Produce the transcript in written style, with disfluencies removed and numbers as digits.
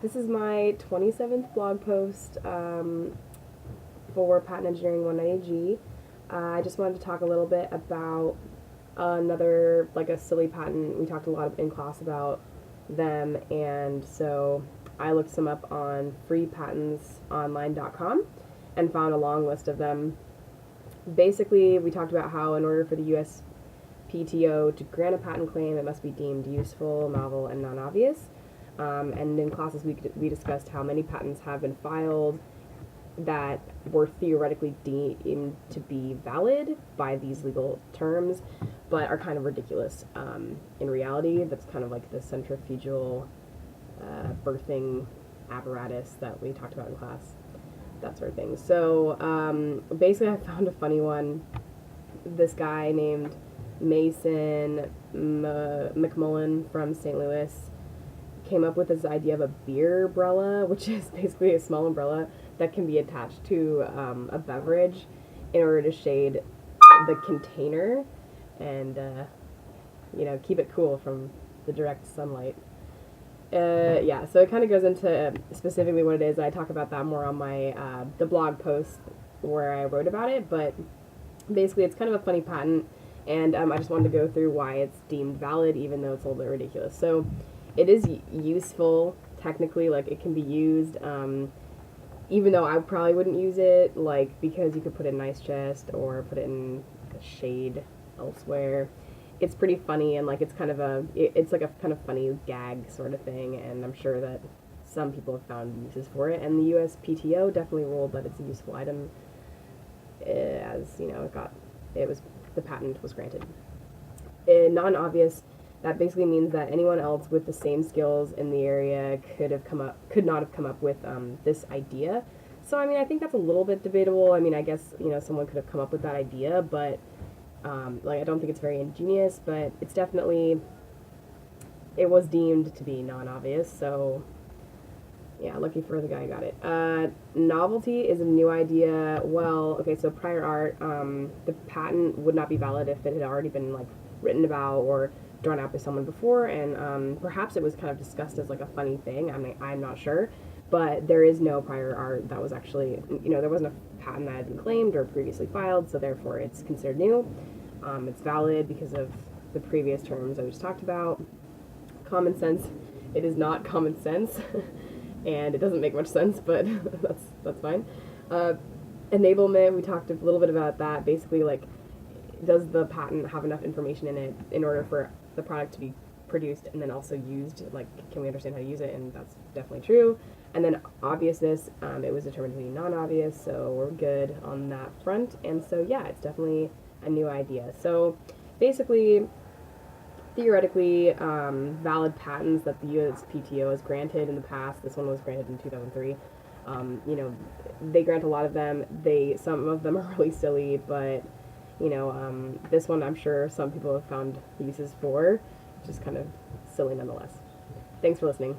This is my 27th blog post for Patent Engineering 190G. I just wanted to talk a little bit about another, like a silly patent. We talked a lot in class about them, and so I looked some up on freepatentsonline.com and found a long list of them. Basically, we talked about how in order for the USPTO to grant a patent claim, it must be deemed useful, novel, and non-obvious. And in classes, we discussed how many patents have been filed that were theoretically deemed to be valid by these legal terms, but are kind of ridiculous in reality. That's kind of like the centrifugal birthing apparatus that we talked about in class, that sort of thing. So basically, I found a funny one. This guy named Mason McMullen from St. Louis came up with this idea of a beer umbrella, which is basically a small umbrella that can be attached to a beverage in order to shade the container and keep it cool from the direct sunlight. So it kind of goes into specifically what it is. I talk about that more on my the blog post where I wrote about it, but basically it's kind of a funny patent, and I just wanted to go through why it's deemed valid even though it's a little bit ridiculous. So it is useful technically, like it can be used, even though I probably wouldn't use it, like because you could put it in an ice chest or put it in a shade elsewhere. It's pretty funny, and like it's like a kind of funny gag sort of thing, and I'm sure that some people have found uses for it, and the USPTO definitely ruled that it's a useful item, as the patent was granted. Non-obvious, that basically means that anyone else with the same skills in the area could not have come up with this idea. So I mean, I think that's a little bit debatable. I mean, I guess someone could have come up with that idea, but I don't think it's very ingenious. But it's definitely, it was deemed to be non-obvious. So yeah, lucky for the guy who got it. Novelty is a new idea. Well, okay, so prior art, the patent would not be valid if it had already been like written about or drawn out by someone before, and perhaps it was kind of discussed as like a funny thing. I mean, I'm not sure, but there is no prior art that was actually, there wasn't a patent that had been claimed or previously filed, so therefore it's considered new. It's valid because of the previous terms I just talked about. Common sense, it is not common sense, and it doesn't make much sense, but that's fine. Enablement, we talked a little bit about that. Basically, like, does the patent have enough information in it in order for the product to be produced and then also used? Like, can we understand how to use it? And that's definitely true. And then obviousness, it was determined to be non-obvious, so we're good on that front. And so yeah, it's definitely a new idea. So basically, theoretically, valid patents that the USPTO has granted in the past. This one was granted in 2003. They grant a lot of them. Some of them are really silly, but this one I'm sure some people have found uses for, just kind of silly nonetheless. Thanks for listening.